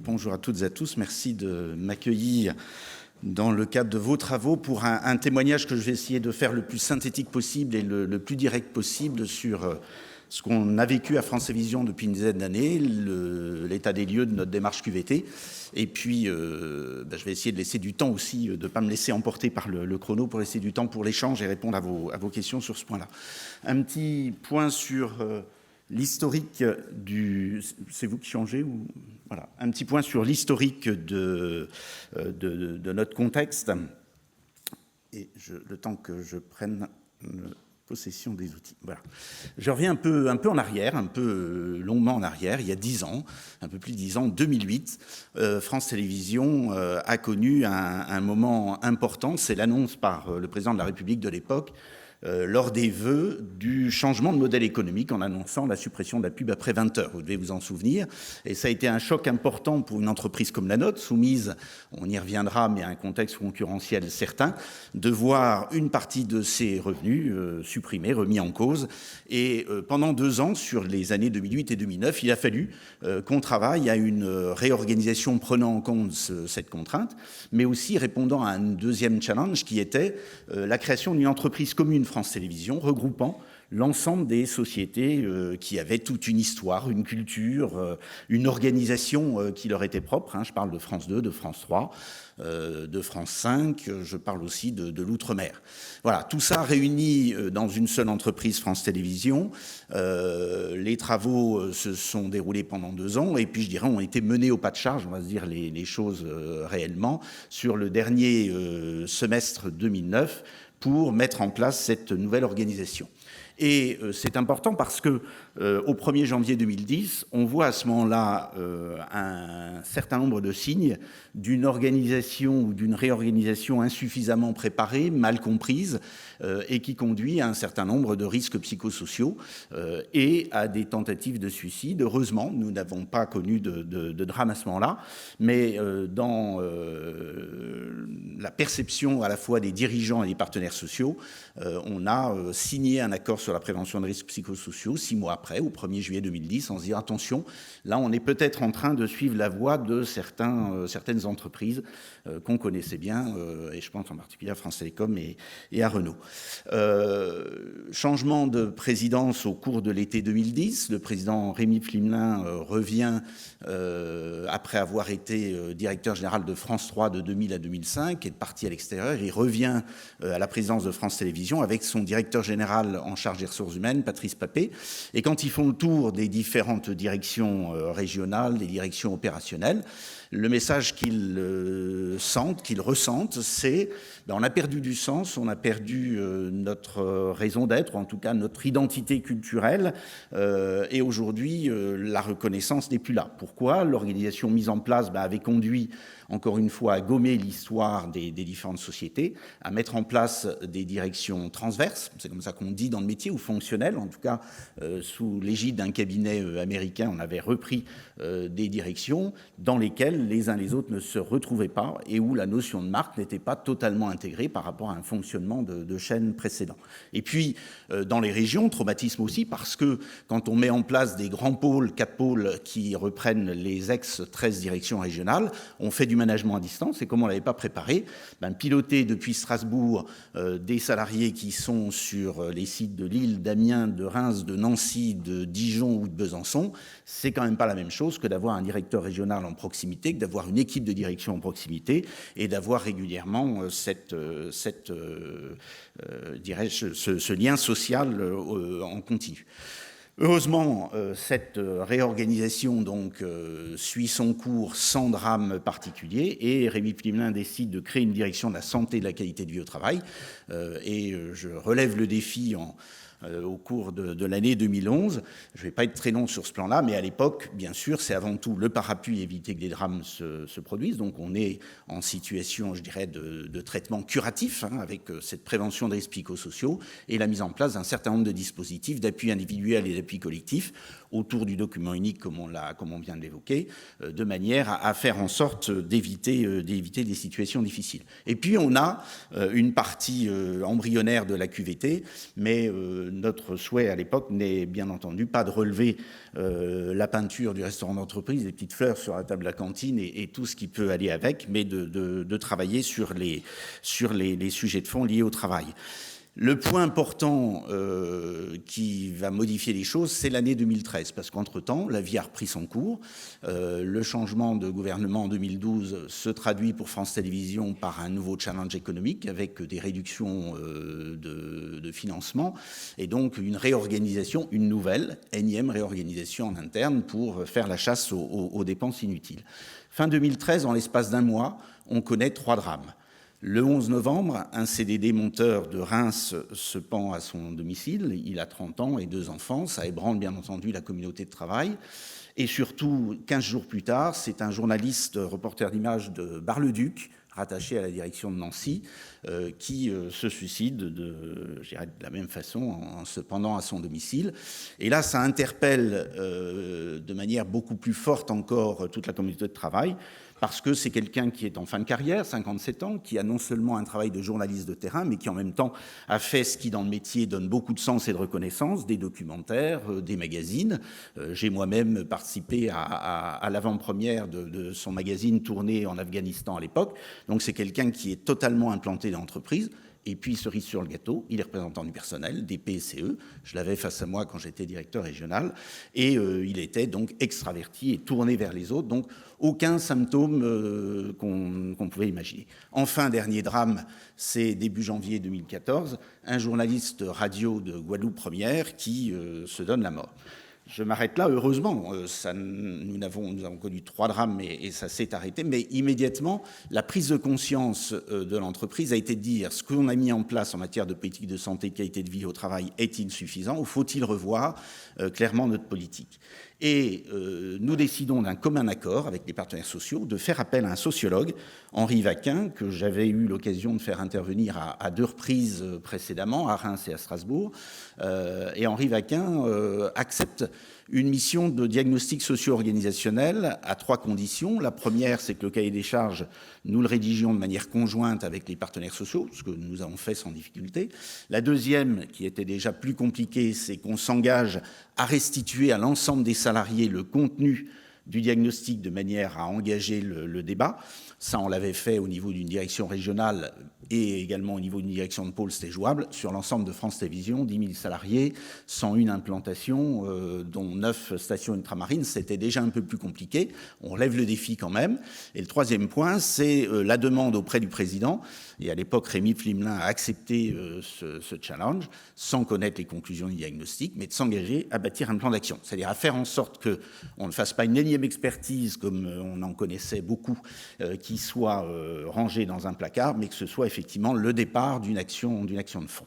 Bonjour à toutes et à tous, merci de m'accueillir dans le cadre de vos travaux pour un témoignage que je vais essayer de faire le plus synthétique possible et le plus direct possible sur ce qu'on a vécu à France Télévisions depuis une dizaine d'années, l'état des lieux de notre démarche QVT. Et puis, je vais essayer de laisser du temps aussi, de ne pas me laisser emporter par le chrono pour laisser du temps pour l'échange et répondre à vos questions sur ce point-là. Un petit point sur l'historique du... C'est vous qui changez ou... Voilà, un petit point sur l'historique de notre contexte. Et le temps que je prenne possession des outils. Voilà. Je reviens un peu en arrière, un peu longuement en arrière. Il y a 10 ans, un peu plus de 10 ans, 2008, France Télévisions a connu un moment important. C'est l'annonce par le président de la République de l'époque lors des vœux du changement de modèle économique en annonçant la suppression de la pub après 20 heures. Vous devez vous en souvenir. Et ça a été un choc important pour une entreprise comme la nôtre, soumise, on y reviendra, mais à un contexte concurrentiel certain, de voir une partie de ses revenus supprimés, remis en cause. Et pendant 2 ans, sur les années 2008 et 2009, il a fallu qu'on travaille à une réorganisation prenant en compte cette contrainte, mais aussi répondant à un deuxième challenge qui était la création d'une entreprise commune France Télévisions, regroupant l'ensemble des sociétés qui avaient toute une histoire, une culture, une organisation qui leur était propre. Je parle de France 2, de France 3, de France 5, je parle aussi de l'outre-mer. Voilà, tout ça réuni dans une seule entreprise France Télévisions. Les travaux se sont déroulés pendant 2 ans et puis je dirais ont été menés au pas de charge, on va se dire les choses réellement, sur le dernier semestre 2009 pour mettre en place cette nouvelle organisation. Et c'est important parce que au 1er janvier 2010, on voit à ce moment-là un certain nombre de signes d'une organisation ou d'une réorganisation insuffisamment préparée, mal comprise, et qui conduit à un certain nombre de risques psychosociaux et à des tentatives de suicide. Heureusement, nous n'avons pas connu de drame à ce moment-là, mais dans la perception à la fois des dirigeants et des partenaires sociaux, on a signé un accord sur la prévention de risques psychosociaux 6 mois après, au 1er juillet 2010, en se disant attention, là on est peut-être en train de suivre la voie de certaines entreprises qu'on connaissait bien, et je pense en particulier à France Télécom et à Renault. Changement de présidence au cours de l'été 2010, le président Rémi Flimelin revient après avoir été directeur général de France 3 de 2000 à 2005, est parti à l'extérieur, il revient à la présidence de France Télévisions avec son directeur général en charge des ressources humaines, Patrice Papet. Et quand ils font le tour des différentes directions régionales, des directions opérationnelles, le message qu'ils sentent, qu'ils ressentent, c'est on a perdu du sens, on a perdu notre raison d'être, ou en tout cas notre identité culturelle, et aujourd'hui la reconnaissance n'est plus là. Pourquoi ? L'organisation mise en place avait conduit encore une fois à gommer l'histoire des différentes sociétés, à mettre en place des directions transverses, c'est comme ça qu'on dit dans le métier, ou fonctionnelles, en tout cas sous l'égide d'un cabinet américain, on avait repris des directions dans lesquelles les uns les autres ne se retrouvaient pas et où la notion de marque n'était pas totalement intégrée par rapport à un fonctionnement de chaîne précédent. Et puis, dans les régions, traumatisme aussi, parce que quand on met en place des grands pôles, 4 pôles qui reprennent les ex-13 directions régionales, on fait du management à distance, et comme on ne l'avait pas préparé, piloter depuis Strasbourg des salariés qui sont sur les sites de Lille, d'Amiens, de Reims, de Nancy, de Dijon ou de Besançon, c'est quand même pas la même chose que d'avoir un directeur régional en proximité, que d'avoir une équipe de direction en proximité et d'avoir régulièrement ce lien social en continu. Heureusement, cette réorganisation donc suit son cours sans drame particulier et Rémi Flimelin décide de créer une direction de la santé et de la qualité de vie au travail. Et je relève le défi au cours de l'année 2011. Je ne vais pas être très long sur ce plan-là, mais à l'époque, bien sûr, c'est avant tout le parapluie éviter que des drames se produisent. Donc on est en situation, je dirais, de traitement curatif, avec cette prévention des risques psychosociaux et la mise en place d'un certain nombre de dispositifs d'appui individuel et d'appui collectif autour du document unique, comme on vient de l'évoquer, de manière à faire en sorte d'éviter des situations difficiles. Et puis on a une partie embryonnaire de la QVT, mais notre souhait à l'époque n'est bien entendu pas de relever la peinture du restaurant d'entreprise, les petites fleurs sur la table de la cantine et tout ce qui peut aller avec, mais de travailler sur les sujets de fond liés au travail. Le point important qui va modifier les choses, c'est l'année 2013, parce qu'entre-temps, la vie a repris son cours. Le changement de gouvernement en 2012 se traduit pour France Télévisions par un nouveau challenge économique avec des réductions de financement et donc une réorganisation, une nouvelle, énième réorganisation en interne pour faire la chasse aux dépenses inutiles. Fin 2013, en l'espace d'un mois, on connaît 3 drames. Le 11 novembre, un CDD monteur de Reims se pend à son domicile. Il a 30 ans et 2 enfants. Ça ébranle bien entendu la communauté de travail. Et surtout, 15 jours plus tard, c'est un journaliste reporter d'images de Bar-le-Duc, rattaché à la direction de Nancy, qui se suicide de la même façon en se pendant à son domicile. Et là, ça interpelle de manière beaucoup plus forte encore toute la communauté de travail, parce que c'est quelqu'un qui est en fin de carrière, 57 ans, qui a non seulement un travail de journaliste de terrain, mais qui en même temps a fait ce qui, dans le métier, donne beaucoup de sens et de reconnaissance, des documentaires, des magazines. J'ai moi-même participé à l'avant-première de son magazine tourné en Afghanistan à l'époque. Donc c'est quelqu'un qui est totalement implanté dans l'entreprise. Et puis, cerise sur le gâteau, il est représentant du personnel, des PCE. Je l'avais face à moi quand j'étais directeur régional. Et il était donc extraverti et tourné vers les autres. Donc, aucun symptôme qu'on pouvait imaginer. Enfin, dernier drame, c'est début janvier 2014, un journaliste radio de Guadeloupe Première qui se donne la mort. Je m'arrête là, heureusement. Nous avons connu 3 drames et ça s'est arrêté. Mais immédiatement, la prise de conscience de l'entreprise a été de dire ce qu'on a mis en place en matière de politique de santé, de qualité de vie au travail est insuffisant ou faut-il revoir clairement notre politique. Et nous décidons d'un commun accord avec les partenaires sociaux de faire appel à un sociologue, Henri Vaquin, que j'avais eu l'occasion de faire intervenir à 2 reprises précédemment, à Reims et à Strasbourg. Et Henri Vaquin accepte une mission de diagnostic socio-organisationnel à 3 conditions. La première, c'est que le cahier des charges, nous le rédigions de manière conjointe avec les partenaires sociaux, ce que nous avons fait sans difficulté. La deuxième, qui était déjà plus compliquée, c'est qu'on s'engage à restituer à l'ensemble des salariés le contenu du diagnostic de manière à engager le débat. Ça, on l'avait fait au niveau d'une direction régionale et également au niveau d'une direction de pôle, c'était jouable. Sur l'ensemble de France Télévisions, 10 000 salariés, 101 implantations, dont 9 stations ultramarines, c'était déjà un peu plus compliqué. On lève le défi quand même. Et le troisième point, c'est la demande auprès du président. Et à l'époque, Rémi Flimelin a accepté ce challenge, sans connaître les conclusions du diagnostic, mais de s'engager à bâtir un plan d'action. C'est-à-dire à faire en sorte qu'on ne fasse pas une énième expertise, comme on en connaissait beaucoup, qui soit rangée dans un placard, mais que ce soit effectivement le départ d'une action de fond.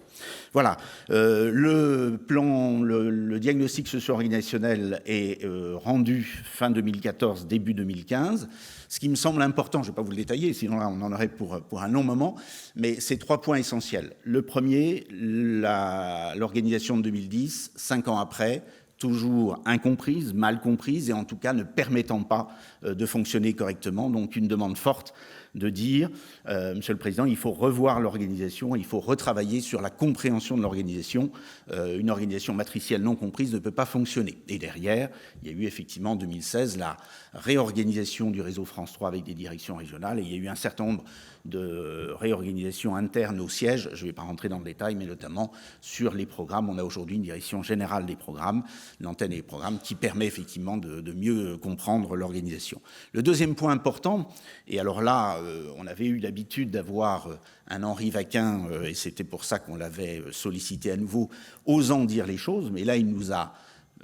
Voilà. Le plan, le diagnostic socio-organisationnel est rendu fin 2014, début 2015. Ce qui me semble important, je ne vais pas vous le détailler, sinon là on en aurait pour un long moment, mais c'est 3 points essentiels. Le premier, l'organisation de 2010, 5 ans après, toujours incomprise, mal comprise et en tout cas ne permettant pas de fonctionner correctement. Donc une demande forte de dire, Monsieur le Président, il faut revoir l'organisation, il faut retravailler sur la compréhension de l'organisation. Une organisation matricielle non comprise ne peut pas fonctionner. Et derrière, il y a eu effectivement en 2016 la réorganisation du réseau France 3 avec des directions régionales et il y a eu un certain nombre de réorganisations internes au siège. Je ne vais pas rentrer dans le détail, mais notamment sur les programmes. On a aujourd'hui une direction générale des programmes, l'antenne et les programmes, qui permet effectivement de mieux comprendre l'organisation. Le deuxième point important, et alors là, on avait eu l'habitude d'avoir un Henri Vaquin, et c'était pour ça qu'on l'avait sollicité à nouveau, osant dire les choses, mais là, il nous a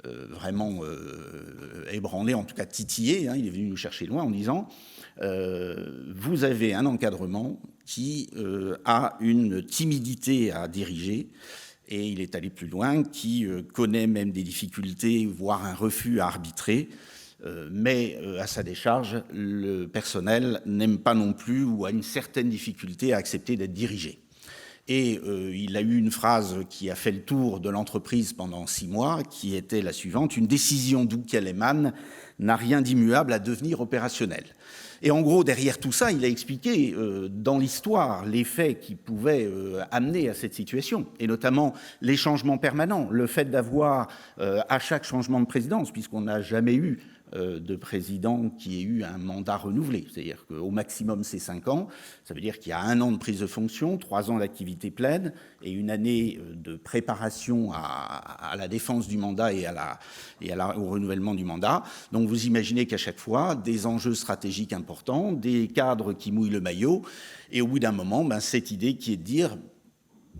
vraiment ébranlé, en tout cas titillé. Il est venu nous chercher loin en disant vous avez un encadrement qui a une timidité à diriger, et il est allé plus loin, qui connaît même des difficultés, voire un refus à arbitrer. Mais à sa décharge, le personnel n'aime pas non plus ou a une certaine difficulté à accepter d'être dirigé. Et il a eu une phrase qui a fait le tour de l'entreprise pendant 6 mois, qui était la suivante: une décision d'où qu'elle émane n'a rien d'immuable à devenir opérationnel. Et en gros, derrière tout ça, il a expliqué dans l'histoire les faits qui pouvaient amener à cette situation, et notamment les changements permanents, le fait d'avoir à chaque changement de présidence, puisqu'on n'a jamais eu de président qui ait eu un mandat renouvelé. C'est-à-dire qu'au maximum, c'est 5 ans. Ça veut dire qu'il y a 1 an de prise de fonction, 3 ans d'activité pleine et 1 année de préparation à la défense du mandat et au renouvellement du mandat. Donc vous imaginez qu'à chaque fois, des enjeux stratégiques importants, des cadres qui mouillent le maillot, et au bout d'un moment, cette idée qui est de dire: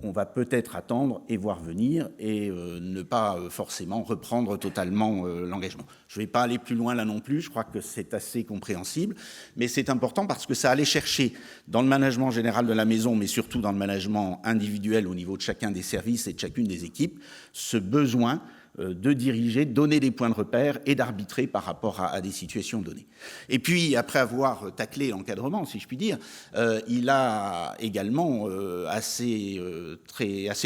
on va peut-être attendre et voir venir et ne pas forcément reprendre totalement l'engagement. Je ne vais pas aller plus loin là non plus, je crois que c'est assez compréhensible, mais c'est important parce que ça allait chercher dans le management général de la maison, mais surtout dans le management individuel au niveau de chacun des services et de chacune des équipes, ce besoin de diriger, de donner des points de repère et d'arbitrer par rapport à des situations données. Et puis, après avoir taclé l'encadrement, si je puis dire, il a également assez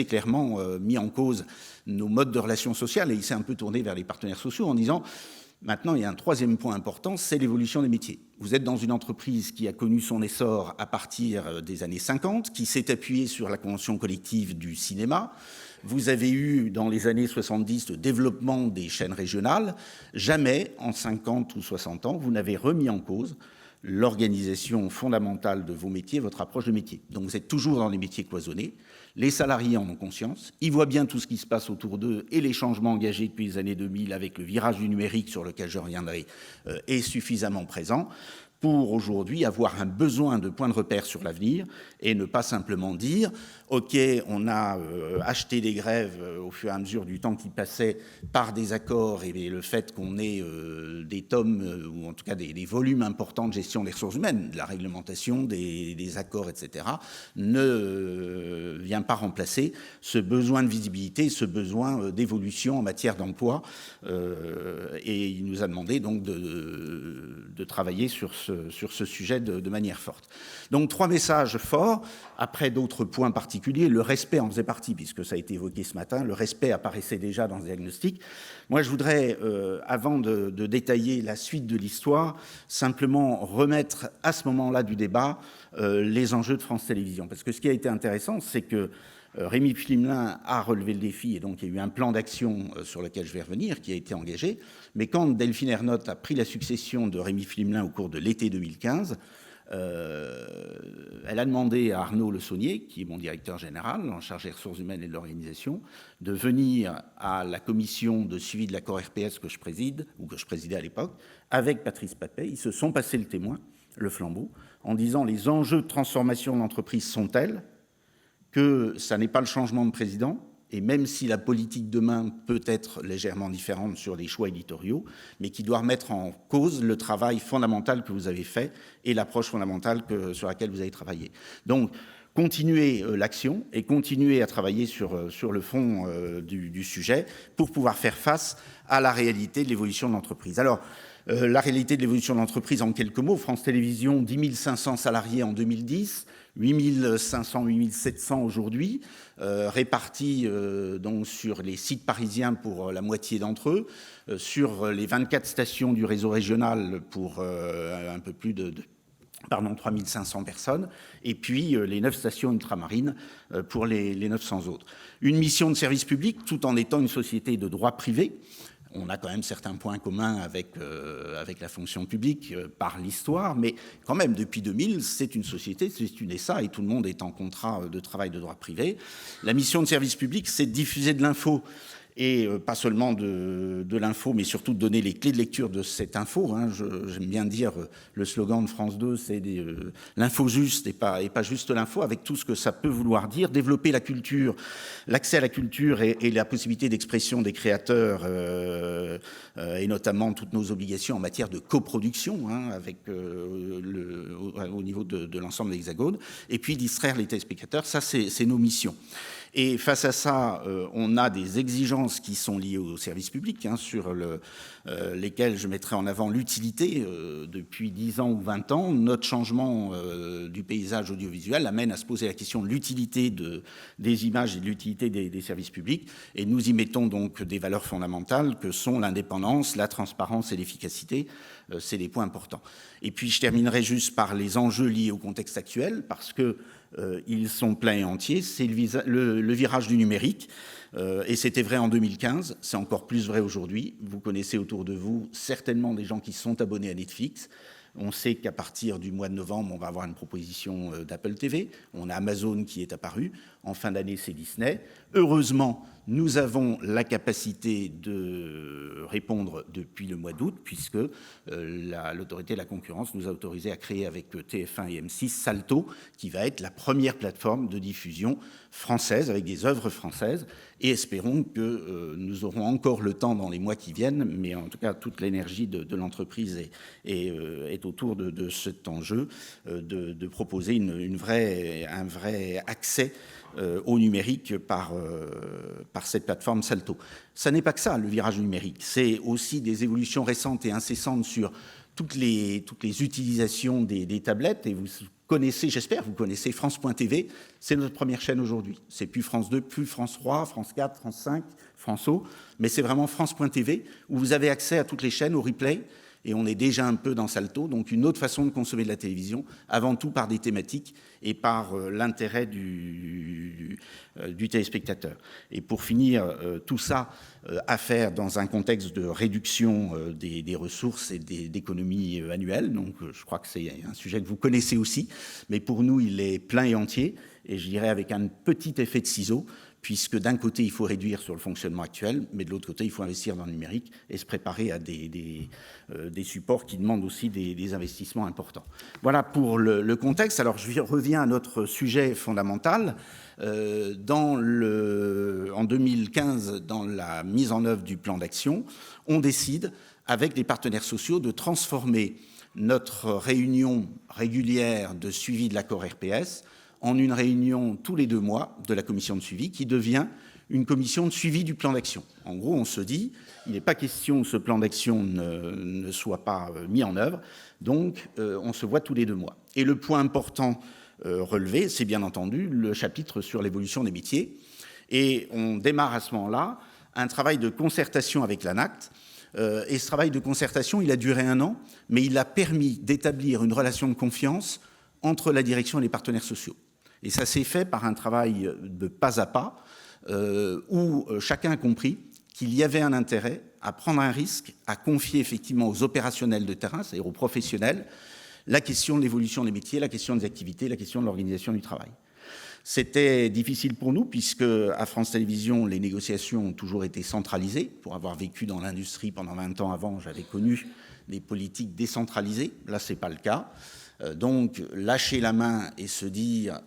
clairement mis en cause nos modes de relations sociales, et il s'est un peu tourné vers les partenaires sociaux en disant: maintenant, il y a un 3e point important, c'est l'évolution des métiers. Vous êtes dans une entreprise qui a connu son essor à partir des années 50, qui s'est appuyée sur la convention collective du cinéma. Vous avez eu, dans les années 70, le développement des chaînes régionales. Jamais, en 50 ou 60 ans, vous n'avez remis en cause l'organisation fondamentale de vos métiers, votre approche de métier. Donc vous êtes toujours dans les métiers cloisonnés. Les salariés en ont conscience. Ils voient bien tout ce qui se passe autour d'eux et les changements engagés depuis les années 2000 avec le virage du numérique sur lequel je reviendrai est suffisamment présent pour aujourd'hui avoir un besoin de points de repère sur l'avenir et ne pas simplement dire: OK, on a acheté des grèves au fur et à mesure du temps qui passait par des accords, et le fait qu'on ait des tomes, ou en tout cas des volumes importants de gestion des ressources humaines, de la réglementation, des accords, etc., ne vient pas remplacer ce besoin de visibilité, ce besoin d'évolution en matière d'emploi. Et il nous a demandé donc de travailler sur ce sujet de manière forte. Donc 3 messages forts, après d'autres points particuliers. Le respect en faisait partie, puisque ça a été évoqué ce matin. Le respect apparaissait déjà dans le diagnostic. Moi, je voudrais, avant de détailler la suite de l'histoire, simplement remettre à ce moment-là du débat les enjeux de France Télévisions. Parce que ce qui a été intéressant, c'est que Rémi Flimelin a relevé le défi, et donc il y a eu un plan d'action sur lequel je vais revenir, qui a été engagé. Mais quand Delphine Ernotte a pris la succession de Rémi Flimelin au cours de l'été 2015, elle a demandé à Arnaud Le Saunier, qui est mon directeur général en charge des ressources humaines et de l'organisation, de venir à la commission de suivi de l'accord RPS que je préside, ou que je présidais à l'époque, avec Patrice Papet. Ils se sont passés le témoin, le flambeau, en disant: les enjeux de transformation de l'entreprise sont tels que ça n'est pas le changement de président, et même si la politique demain peut être légèrement différente sur les choix éditoriaux, mais qui doit remettre en cause le travail fondamental que vous avez fait et l'approche fondamentale sur laquelle vous avez travaillé. Donc, continuer l'action et continuer à travailler sur le fond du sujet pour pouvoir faire face à la réalité de l'évolution de l'entreprise. Alors, la réalité de l'évolution de l'entreprise, en quelques mots: France Télévisions, 10 500 salariés en 2010, 8 500, 8 700 aujourd'hui, répartis donc sur les sites parisiens pour la moitié d'entre eux, sur les 24 stations du réseau régional pour un peu plus de 3 500 personnes, et puis les 9 stations ultramarines pour les 900 autres. Une mission de service public, tout en étant une société de droit privé. On a quand même certains points communs avec la fonction publique par l'histoire, mais quand même, depuis 2000, c'est une société, c'est une SA, et tout le monde est en contrat de travail de droit privé. La mission de service public, c'est de diffuser de l'info, et pas seulement de l'info, mais surtout de donner les clés de lecture de cette info. J'aime bien dire, le slogan de France 2, c'est l'info juste et pas juste l'info, avec tout ce que ça peut vouloir dire. Développer la culture, l'accès à la culture et la possibilité d'expression des créateurs, et notamment toutes nos obligations en matière de coproduction, avec au niveau de l'ensemble de l'Hexagone. Et puis distraire les téléspectateurs, ça c'est nos missions. Et face à ça, on a des exigences compétences qui sont liées au service public, sur lesquelles je mettrai en avant l'utilité. Depuis 10 ans ou 20 ans, notre changement du paysage audiovisuel amène à se poser la question de l'utilité des images et de l'utilité des services publics. Et nous y mettons donc des valeurs fondamentales que sont l'indépendance, la transparence et l'efficacité. C'est des points importants. Et puis je terminerai juste par les enjeux liés au contexte actuel, parce que ils sont pleins et entiers. C'est le virage du numérique. Et c'était vrai en 2015, c'est encore plus vrai aujourd'hui. Vous connaissez autour de vous certainement des gens qui sont abonnés à Netflix. On sait qu'à partir du mois de novembre, on va avoir une proposition d'Apple TV. On a Amazon qui est apparu. En fin d'année, c'est Disney. Heureusement, nous avons la capacité de répondre depuis le mois d'août, puisque l'autorité de la concurrence nous a autorisé à créer avec TF1 et M6 Salto, qui va être la première plateforme de diffusion française, avec des œuvres françaises. Et espérons que nous aurons encore le temps dans les mois qui viennent, mais en tout cas, toute l'énergie de l'entreprise est autour de cet enjeu, de proposer un vrai accès au numérique par cette plateforme Salto. Ça n'est pas que ça, le virage numérique. C'est aussi des évolutions récentes et incessantes sur toutes les utilisations des tablettes. Et vous connaissez, j'espère, vous connaissez France.tv. C'est notre première chaîne aujourd'hui. C'est plus France 2, plus France 3, France 4, France 5, France O. Mais c'est vraiment France.tv où vous avez accès à toutes les chaînes, au replay. Et on est déjà un peu dans Salto, donc une autre façon de consommer de la télévision, avant tout par des thématiques et par l'intérêt du téléspectateur. Et pour finir, tout ça à faire dans un contexte de réduction des ressources et d'économies annuelles. Donc je crois que c'est un sujet que vous connaissez aussi, mais pour nous, il est plein et entier, et je dirais avec un petit effet de ciseau, puisque d'un côté, il faut réduire sur le fonctionnement actuel, mais de l'autre côté, il faut investir dans le numérique et se préparer à des supports qui demandent aussi des investissements importants. Voilà pour le contexte. Alors, je reviens à notre sujet fondamental. En 2015, dans la mise en œuvre du plan d'action, on décide, avec les partenaires sociaux, de transformer notre réunion régulière de suivi de l'accord RPS en une réunion tous les 2 mois de la commission de suivi qui devient une commission de suivi du plan d'action. En gros, on se dit, il n'est pas question que ce plan d'action ne soit pas mis en œuvre, donc on se voit tous les 2 mois. Et le point important relevé, c'est bien entendu le chapitre sur l'évolution des métiers. Et on démarre à ce moment-là un travail de concertation avec l'ANACT. Et ce travail de concertation, il a duré 1 an, mais il a permis d'établir une relation de confiance entre la direction et les partenaires sociaux. Et ça s'est fait par un travail de pas à pas, où chacun a compris qu'il y avait un intérêt à prendre un risque, à confier effectivement aux opérationnels de terrain, c'est-à-dire aux professionnels, la question de l'évolution des métiers, la question des activités, la question de l'organisation du travail. C'était difficile pour nous, puisque à France Télévisions, les négociations ont toujours été centralisées. Pour avoir vécu dans l'industrie pendant 20 ans avant, j'avais connu des politiques décentralisées. Là, ce n'est pas le cas. Donc, lâcher la main et se dire,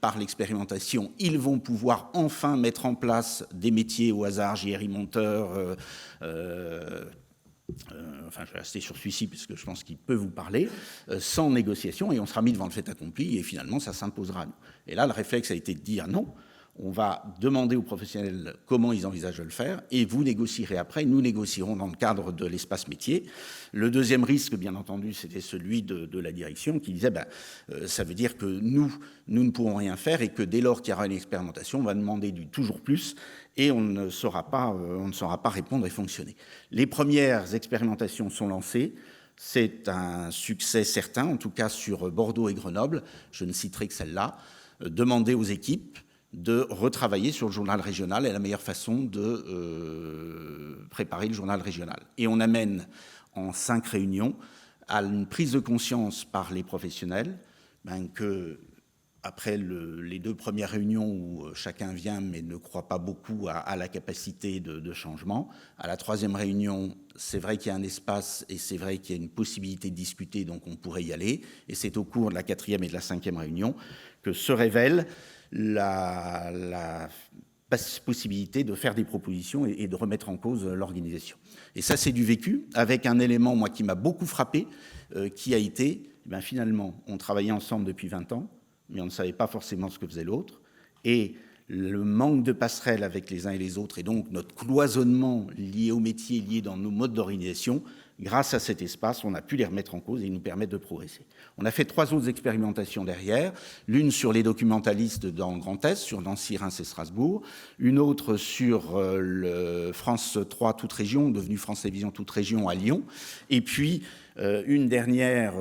par l'expérimentation, ils vont pouvoir enfin mettre en place des métiers au hasard, JRI monteur, enfin, je vais rester sur celui-ci puisque je pense qu'il peut vous parler, sans négociation, et on sera mis devant le fait accompli, et finalement, ça s'imposera à nous. Et là, le réflexe a été de dire non. On va demander aux professionnels comment ils envisagent de le faire, et vous négocierez après, nous négocierons dans le cadre de l'espace métier. Le deuxième risque, bien entendu, c'était celui de la direction qui disait ça veut dire que nous ne pourrons rien faire, et que dès lors qu'il y aura une expérimentation, on va demander du toujours plus, et on ne saura pas répondre et fonctionner. Les premières expérimentations sont lancées. C'est un succès certain, en tout cas sur Bordeaux et Grenoble. Je ne citerai que celle-là. Demander aux équipes de retravailler sur le journal régional et la meilleure façon de préparer le journal régional. Et on amène en 5 réunions à une prise de conscience par les professionnels que, après les 2 premières réunions où chacun vient mais ne croit pas beaucoup à la capacité de changement, à la 3e réunion, c'est vrai qu'il y a un espace et c'est vrai qu'il y a une possibilité de discuter, donc on pourrait y aller. Et c'est au cours de la 4e et de la 5e réunion que se révèle la possibilité de faire des propositions et de remettre en cause l'organisation. Et ça, c'est du vécu, avec un élément, moi, qui m'a beaucoup frappé, qui a été, finalement, on travaillait ensemble depuis 20 ans, mais on ne savait pas forcément ce que faisait l'autre. Et le manque de passerelles avec les uns et les autres, et donc notre cloisonnement lié au métier, lié dans nos modes d'organisation, grâce à cet espace, on a pu les remettre en cause et ils nous permettent de progresser. On a fait 3 autres expérimentations derrière, l'une sur les documentalistes dans le Grand Est, sur Nancy, Reims et Strasbourg, une autre sur le France 3 toute région, devenu France Télévisions toute région à Lyon, et puis une dernière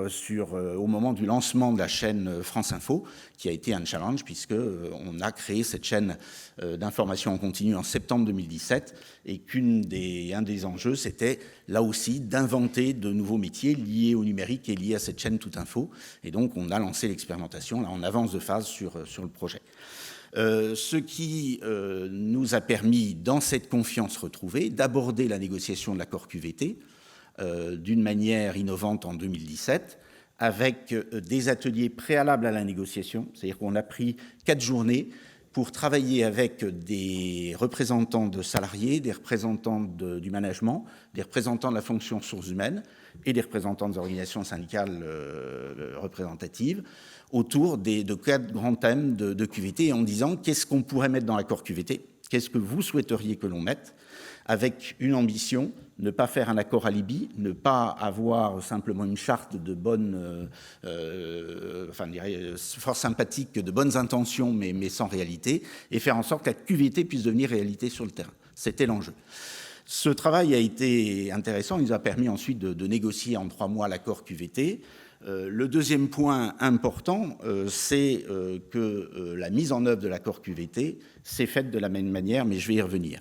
au moment du lancement de la chaîne France Info, qui a été un challenge puisqu'on a créé cette chaîne d'information en continu en septembre 2017 et qu'un des enjeux, c'était là aussi d'inventer de nouveaux métiers liés au numérique et liés à cette chaîne Toute Info. Et donc, on a lancé l'expérimentation, là, en avance de phase sur le projet. Ce qui nous a permis, dans cette confiance retrouvée, d'aborder la négociation de l'accord QVT d'une manière innovante en 2017, avec des ateliers préalables à la négociation, c'est-à-dire qu'on a pris 4 journées pour travailler avec des représentants de salariés, des représentants du management, des représentants de la fonction ressources humaines et des représentants des organisations syndicales représentatives autour de 4 grands thèmes de QVT en disant qu'est-ce qu'on pourrait mettre dans l'accord QVT, qu'est-ce que vous souhaiteriez que l'on mette, avec une ambition, ne pas faire un accord alibi, ne pas avoir simplement une charte de bonnes, fort sympathique, de bonnes intentions, mais sans réalité, et faire en sorte que la QVT puisse devenir réalité sur le terrain. C'était l'enjeu. Ce travail a été intéressant, il nous a permis ensuite de négocier en 3 mois l'accord QVT. Le deuxième point important, c'est que la mise en œuvre de l'accord QVT s'est faite de la même manière, mais je vais y revenir.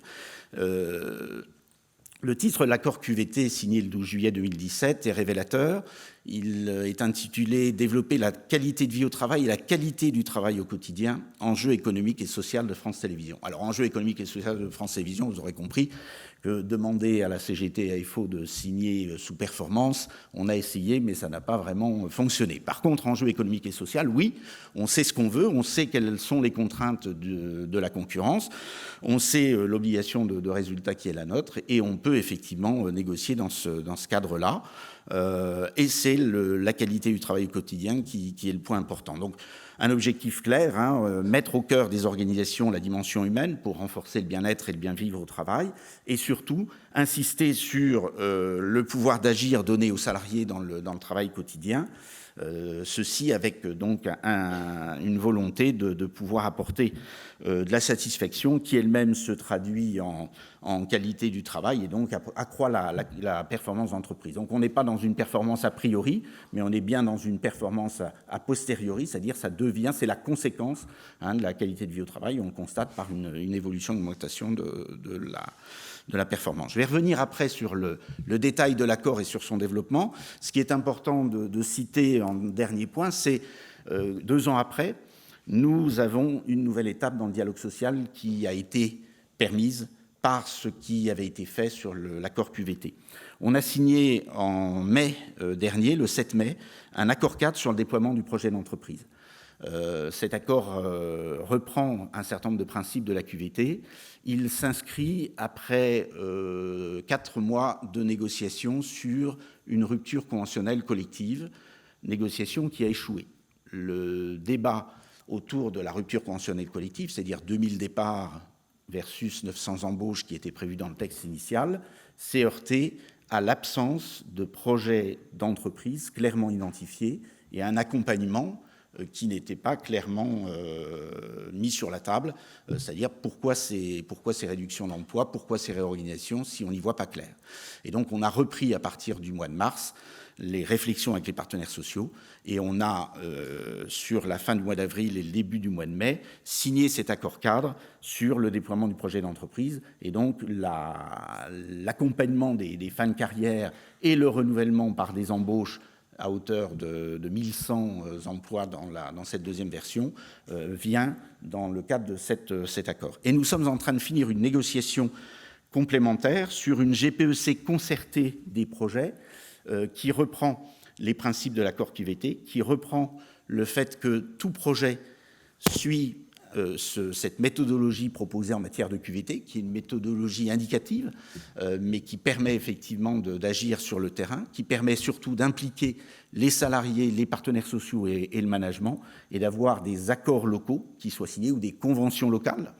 Le titre de l'accord QVT signé le 12 juillet 2017 est révélateur. Il est intitulé « Développer la qualité de vie au travail et la qualité du travail au quotidien, enjeux économiques et sociaux de France Télévisions ». Alors, enjeux économiques et sociaux de France Télévisions, vous aurez compris que demander à la CGT et à FO de signer sous performance, on a essayé, mais ça n'a pas vraiment fonctionné. Par contre, enjeux économiques et sociaux, oui, on sait ce qu'on veut, on sait quelles sont les contraintes de la concurrence, on sait l'obligation de résultat qui est la nôtre, et on peut effectivement négocier dans ce cadre-là. Et c'est la qualité du travail au quotidien qui est le point important. Donc, un objectif clair, mettre au cœur des organisations la dimension humaine pour renforcer le bien-être et le bien-vivre au travail, et surtout insister sur le pouvoir d'agir donné aux salariés dans le travail quotidien, ceci avec donc une volonté de pouvoir apporter de la satisfaction qui elle-même se traduit en qualité du travail et donc accroît la performance d'entreprise. Donc on n'est pas dans une performance a priori, mais on est bien dans une performance a posteriori, c'est-à-dire c'est la conséquence de la qualité de vie au travail. On le constate par une évolution, une augmentation de la performance. Je vais revenir après sur le détail de l'accord et sur son développement. Ce qui est important de citer en dernier point, c'est 2 ans après, nous avons une nouvelle étape dans le dialogue social qui a été permise par ce qui avait été fait sur l'accord QVT. On a signé en mai dernier, le 7 mai, un accord cadre sur le déploiement du projet d'entreprise. Cet accord reprend un certain nombre de principes de la QVT. Il s'inscrit après 4 mois de négociations sur une rupture conventionnelle collective, négociation qui a échoué. Le débat autour de la rupture conventionnelle collective, c'est-à-dire 2000 départs versus 900 embauches qui étaient prévues dans le texte initial, s'est heurté à l'absence de projet d'entreprise clairement identifié et à un accompagnement qui n'était pas clairement mis sur la table, c'est-à-dire pourquoi ces réductions d'emploi, pourquoi ces réorganisations si on n'y voit pas clair. Et donc on a repris à partir du mois de mars les réflexions avec les partenaires sociaux et on a, sur la fin du mois d'avril et le début du mois de mai, signé cet accord cadre sur le déploiement du projet d'entreprise et donc l'accompagnement des fins de carrière et le renouvellement par des embauches à hauteur de 1100 emplois dans cette deuxième version, vient dans le cadre de cet accord. Et nous sommes en train de finir une négociation complémentaire sur une GPEC concertée des projets qui reprend les principes de l'accord QVT, qui reprend le fait que tout projet suit cette méthodologie proposée en matière de QVT, qui est une méthodologie indicative, mais qui permet effectivement d'agir sur le terrain, qui permet surtout d'impliquer les salariés, les partenaires sociaux et le management, et d'avoir des accords locaux qui soient signés ou des conventions locales,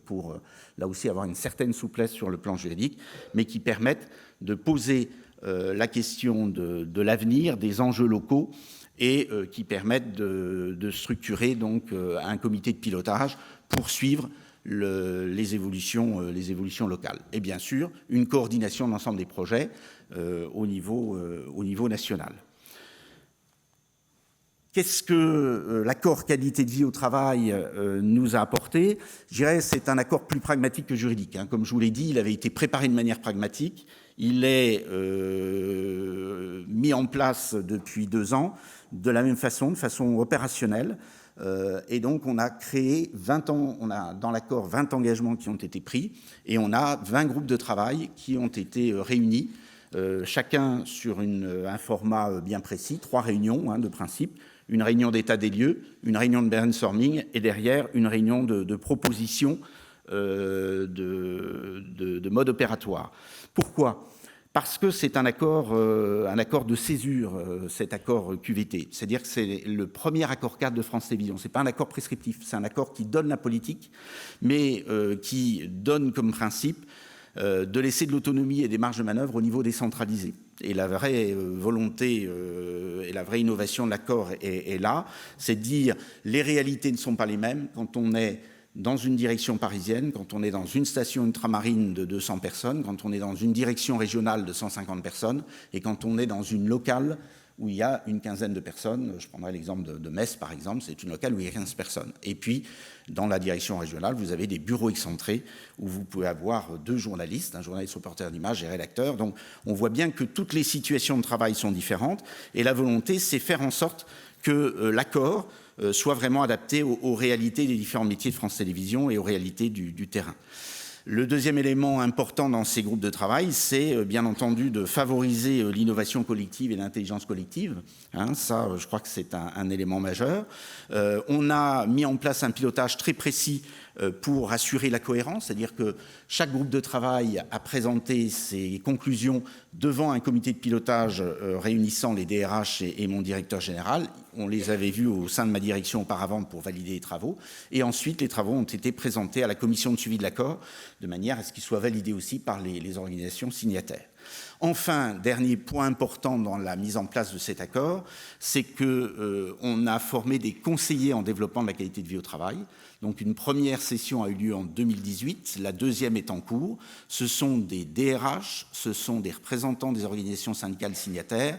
pour là aussi avoir une certaine souplesse sur le plan juridique, mais qui permettent de poser la question de l'avenir, des enjeux locaux, et qui permettent de structurer donc un comité de pilotage pour suivre les évolutions locales. Et bien sûr, une coordination de l'ensemble des projets au niveau national. Qu'est-ce que l'accord qualité de vie au travail nous a apporté? Je dirais c'est un accord plus pragmatique que juridique. Comme je vous l'ai dit, il avait été préparé de manière pragmatique. Il est mis en place depuis 2 ans de la même façon, de façon opérationnelle. Et donc, on a créé on a dans l'accord 20 engagements qui ont été pris et on a 20 groupes de travail qui ont été réunis, chacun sur un format bien précis, 3 réunions de principe, une réunion d'état des lieux, une réunion de brainstorming et derrière une réunion de proposition de mode opératoire. Pourquoi ? Parce que c'est un accord de césure, cet accord QVT. C'est-à-dire que c'est le premier accord cadre de France Télévisions. Ce n'est pas un accord prescriptif, c'est un accord qui donne la politique, mais qui donne comme principe de laisser de l'autonomie et des marges de manœuvre au niveau décentralisé. Et la vraie volonté et la vraie innovation de l'accord est là, c'est de dire les réalités ne sont pas les mêmes quand on est dans une direction parisienne, quand on est dans une station ultramarine de 200 personnes, quand on est dans une direction régionale de 150 personnes, et quand on est dans une locale où il y a une quinzaine de personnes. Je prendrai l'exemple de Metz, par exemple, c'est une locale où il y a 15 personnes. Et puis, dans la direction régionale, vous avez des bureaux excentrés où vous pouvez avoir 2 journalistes, un journaliste reporter d'image et rédacteur. Donc, on voit bien que toutes les situations de travail sont différentes, et la volonté, c'est faire en sorte que l'accord soit vraiment adapté aux réalités des différents métiers de France Télévisions et aux réalités du terrain. Le deuxième élément important dans ces groupes de travail, c'est bien entendu de favoriser l'innovation collective et l'intelligence collective. Ça, je crois que c'est un élément majeur. On a mis en place un pilotage très précis pour assurer la cohérence, c'est-à-dire que chaque groupe de travail a présenté ses conclusions devant un comité de pilotage réunissant les DRH et mon directeur général. On les avait vus au sein de ma direction auparavant pour valider les travaux. Et ensuite, les travaux ont été présentés à la commission de suivi de l'accord, de manière à ce qu'ils soient validés aussi par les organisations signataires. Enfin, dernier point important dans la mise en place de cet accord, c'est qu'on a formé des conseillers en développement de la qualité de vie au travail. Donc une première session a eu lieu en 2018, la deuxième est en cours. Ce sont des DRH, ce sont des représentants des organisations syndicales signataires,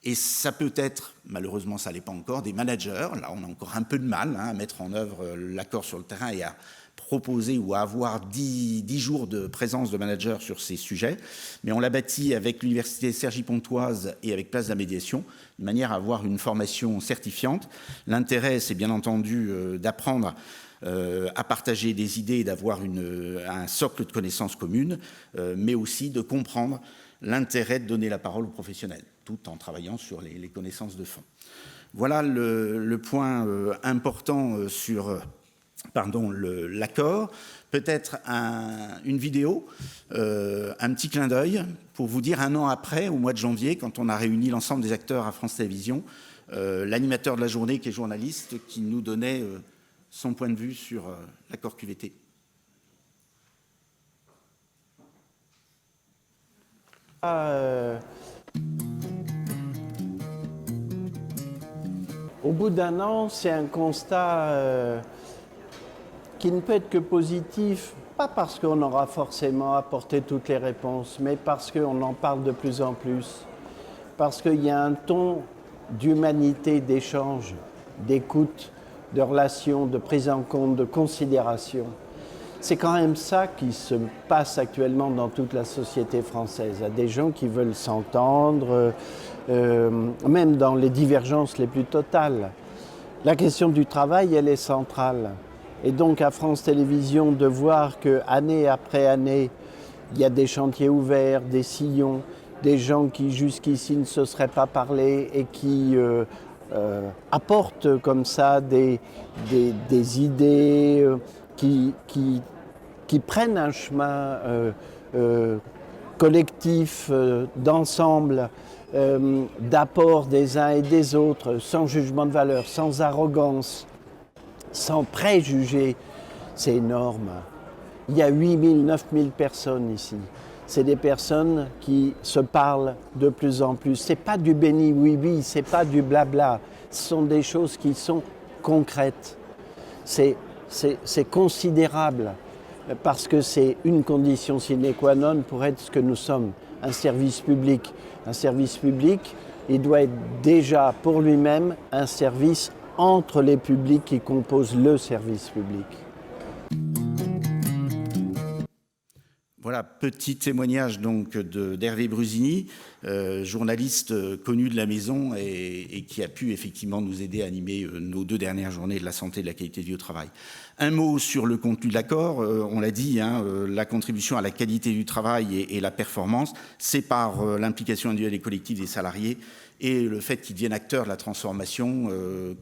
et ça peut être, malheureusement ça ne l'est pas encore, des managers. Là on a encore un peu de mal à mettre en œuvre l'accord sur le terrain et à proposer ou à avoir 10 jours de présence de managers sur ces sujets. Mais on l'a bâti avec l'université Cergy-Pontoise et avec Place de la Médiation, de manière à avoir une formation certifiante. L'intérêt, c'est bien entendu d'apprendre à partager des idées et d'avoir un socle de connaissances communes, mais aussi de comprendre l'intérêt de donner la parole aux professionnels, tout en travaillant sur les connaissances de fond. Voilà le point important sur l'accord. Peut-être une vidéo, un petit clin d'œil pour vous dire 1 an après, au mois de janvier, quand on a réuni l'ensemble des acteurs à France Télévisions, l'animateur de la journée qui est journaliste, qui nous donnait son point de vue sur l'accord QVT. Au bout d'1 an, c'est un constat qui ne peut être que positif, pas parce qu'on aura forcément apporté toutes les réponses, mais parce qu'on en parle de plus en plus, parce qu'il y a un ton d'humanité, d'échange, d'écoute, de relation, de prise en compte, de considération. C'est quand même ça qui se passe actuellement dans toute la société française. Il y a des gens qui veulent s'entendre, même dans les divergences les plus totales. La question du travail, elle est centrale. Et donc à France Télévisions, de voir qu'année après année, il y a des chantiers ouverts, des sillons, des gens qui jusqu'ici ne se seraient pas parlé et qui apportent comme ça des idées qui prennent un chemin collectif, d'ensemble, d'apport des uns et des autres, sans jugement de valeur, sans arrogance, sans préjugés, c'est énorme. Il y a 8 000, 9 000 personnes ici. C'est des personnes qui se parlent de plus en plus. Ce n'est pas du béni oui-oui, ce n'est pas du blabla. Ce sont des choses qui sont concrètes. C'est considérable parce que c'est une condition sine qua non pour être ce que nous sommes, un service public. Un service public, il doit être déjà pour lui-même un service entre les publics qui composent le service public. Voilà, petit témoignage donc d'Hervé Brusini, journaliste connu de la maison et qui a pu effectivement nous aider à animer nos 2 dernières journées de la santé et de la qualité de vie au travail. Un mot sur le contenu de l'accord, on l'a dit, la contribution à la qualité du travail et la performance, c'est par l'implication individuelle et collective des salariés et le fait qu'ils deviennent acteurs de la transformation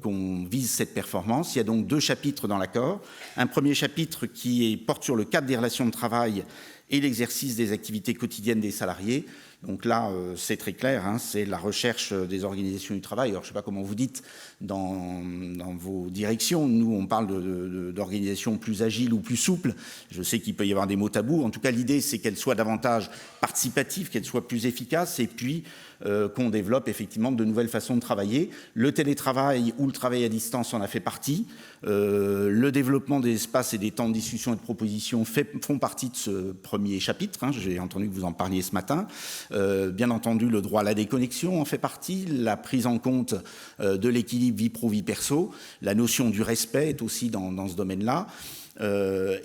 qu'on vise cette performance. Il y a donc 2 chapitres dans l'accord. Un premier chapitre qui porte sur le cadre des relations de travail et l'exercice des activités quotidiennes des salariés. Donc là, c'est très clair, c'est la recherche des organisations du travail. Alors, je ne sais pas comment vous dites dans vos directions. Nous, on parle d'organisations plus agiles ou plus souples. Je sais qu'il peut y avoir des mots tabous. En tout cas, l'idée, c'est qu'elles soient davantage participatives, qu'elles soient plus efficaces et puis qu'on développe effectivement de nouvelles façons de travailler. Le télétravail ou le travail à distance en a fait partie. Le développement des espaces et des temps de discussion et de proposition font partie de ce premier chapitre. J'ai entendu que vous en parliez ce matin. Bien entendu, le droit à la déconnexion en fait partie, la prise en compte de l'équilibre vie pro-vie perso, la notion du respect est aussi dans ce domaine-là.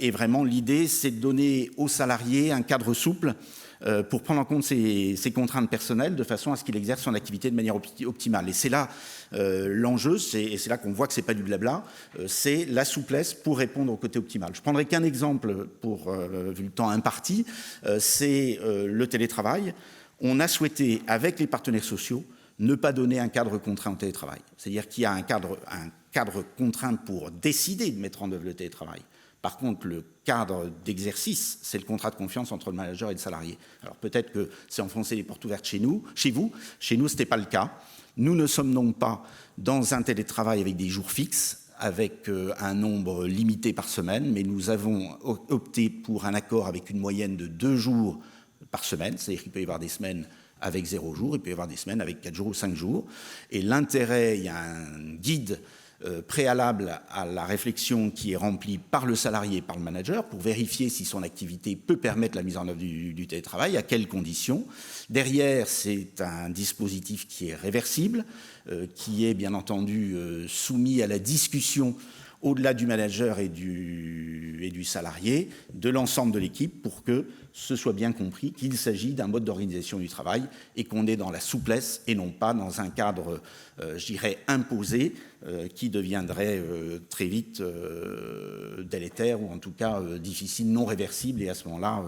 Et vraiment, l'idée, c'est de donner aux salariés un cadre souple pour prendre en compte ses contraintes personnelles de façon à ce qu'il exerce son activité de manière optimale. Et c'est là l'enjeu, et c'est là qu'on voit que ce n'est pas du blabla, c'est la souplesse pour répondre au côté optimal. Je prendrai qu'un exemple vu le temps imparti, c'est le télétravail. On a souhaité, avec les partenaires sociaux, ne pas donner un cadre contraint au télétravail. C'est-à-dire qu'il y a un cadre contraint pour décider de mettre en œuvre le télétravail. Par contre, le cadre d'exercice, c'est le contrat de confiance entre le manager et le salarié. Alors peut-être que c'est enfoncer les portes ouvertes chez vous. Chez nous, ce n'était pas le cas. Nous ne sommes donc pas dans un télétravail avec des jours fixes, avec un nombre limité par semaine, mais nous avons opté pour un accord avec une moyenne de 2 jours par semaine. C'est-à-dire qu'il peut y avoir des semaines avec 0 jour, il peut y avoir des semaines avec 4 jours ou 5 jours. Et l'intérêt, il y a un guide préalable à la réflexion qui est remplie par le salarié et par le manager pour vérifier si son activité peut permettre la mise en œuvre du télétravail, à quelles conditions. Derrière, c'est un dispositif qui est réversible, qui est bien entendu soumis à la discussion au-delà du manager et du salarié, de l'ensemble de l'équipe, pour que ce soit bien compris qu'il s'agit d'un mode d'organisation du travail et qu'on est dans la souplesse et non pas dans un cadre, je dirais, imposé, qui deviendrait très vite délétère ou en tout cas difficile, non réversible et à ce moment-là,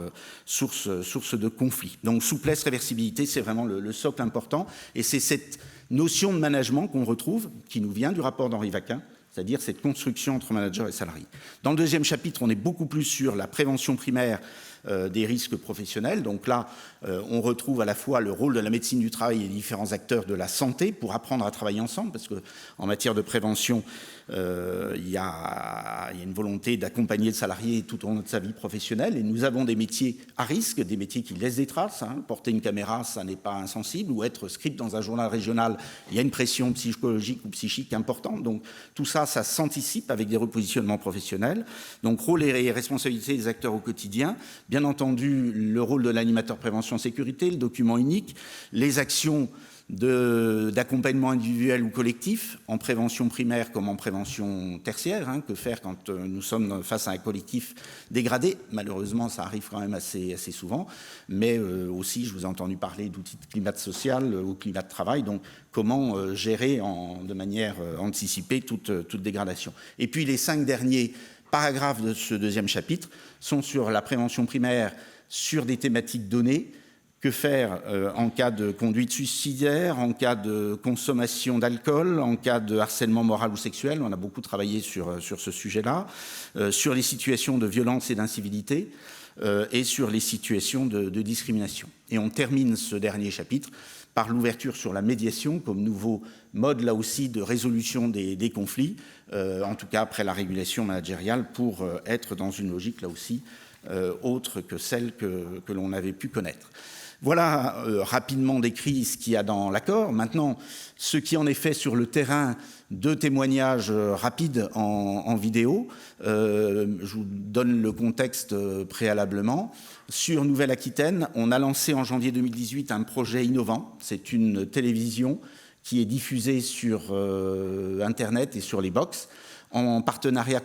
source de conflit. Donc souplesse, réversibilité, c'est vraiment le socle important et c'est cette notion de management qu'on retrouve, qui nous vient du rapport d'Henri Vacquin, c'est-à-dire cette construction entre manager et salarié. Dans le deuxième chapitre, on est beaucoup plus sur la prévention primaire des risques professionnels. Donc là, on retrouve à la fois le rôle de la médecine du travail et des différents acteurs de la santé pour apprendre à travailler ensemble, parce qu'en matière de prévention, il y a une volonté d'accompagner le salarié tout au long de sa vie professionnelle. Et nous avons des métiers à risque, des métiers qui laissent des traces. Porter une caméra, ça n'est pas insensible. Ou être script dans un journal régional, il y a une pression psychologique ou psychique importante. Donc tout ça, ça s'anticipe avec des repositionnements professionnels. Donc rôle et responsabilité des acteurs au quotidien. Bien entendu, le rôle de l'animateur prévention-sécurité, le document unique, les actions d'accompagnement individuel ou collectif, en prévention primaire comme en prévention tertiaire. Que faire quand nous sommes face à un collectif dégradé? Malheureusement, ça arrive quand même assez souvent. Mais aussi, je vous ai entendu parler d'outils de climat social ou climat de travail. Donc, comment gérer de manière anticipée toute dégradation. Et puis, les 5 derniers paragraphes de ce deuxième chapitre sont sur la prévention primaire, sur des thématiques données, Que faire en cas de conduite suicidaire, en cas de consommation d'alcool, en cas de harcèlement moral ou sexuel? On a beaucoup travaillé sur ce sujet-là, sur les situations de violence et d'incivilité et sur les situations de discrimination. Et on termine ce dernier chapitre par l'ouverture sur la médiation comme nouveau mode, là aussi, de résolution des conflits, en tout cas après la régulation managériale, pour être dans une logique, là aussi, autre que celle que l'on avait pu connaître. Voilà rapidement décrit ce qu'il y a dans l'accord. Maintenant, ce qui en est fait sur le terrain, deux témoignages rapides en vidéo. Je vous donne le contexte préalablement. Sur Nouvelle-Aquitaine, on a lancé en janvier 2018 un projet innovant. C'est une télévision qui est diffusée sur Internet et sur les box,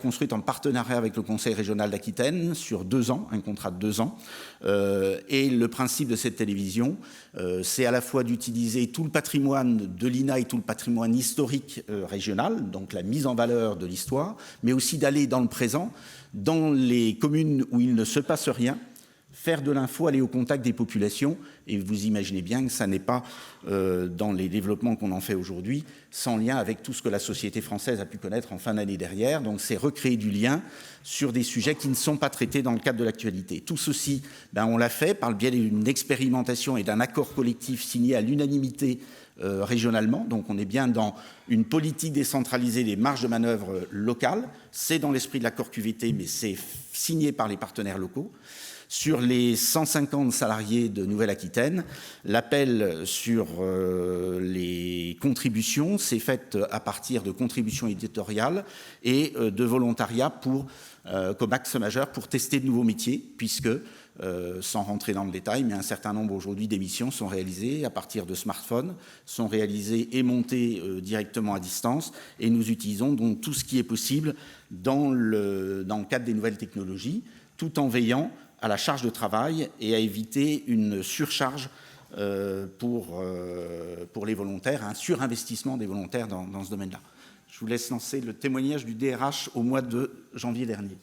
construite en partenariat avec le Conseil régional d'Aquitaine sur 2 ans, un contrat de 2 ans. Et le principe de cette télévision, c'est à la fois d'utiliser tout le patrimoine de l'INA et tout le patrimoine historique régional, donc la mise en valeur de l'histoire, mais aussi d'aller dans le présent, dans les communes où il ne se passe rien, faire de l'info, aller au contact des populations, et vous imaginez bien que ça n'est pas dans les développements qu'on en fait aujourd'hui, sans lien avec tout ce que la société française a pu connaître en fin d'année dernière. Donc c'est recréer du lien sur des sujets qui ne sont pas traités dans le cadre de l'actualité. Tout ceci, on l'a fait par le biais d'une expérimentation et d'un accord collectif signé à l'unanimité régionalement. Donc on est bien dans une politique décentralisée des marges de manœuvre locales. C'est dans l'esprit de l'accord QVT, mais c'est signé par les partenaires locaux. Sur les 150 salariés de Nouvelle-Aquitaine, l'appel sur les contributions s'est fait à partir de contributions éditoriales et de volontariat comme axe majeur pour tester de nouveaux métiers, puisque, sans rentrer dans le détail, mais un certain nombre aujourd'hui d'émissions sont réalisées à partir de smartphones, sont réalisées et montées directement à distance, et nous utilisons donc tout ce qui est possible dans le cadre des nouvelles technologies, tout en veillant à la charge de travail et à éviter une surcharge pour les volontaires, un surinvestissement des volontaires dans ce domaine-là. Je vous laisse lancer le témoignage du DRH au mois de janvier dernier.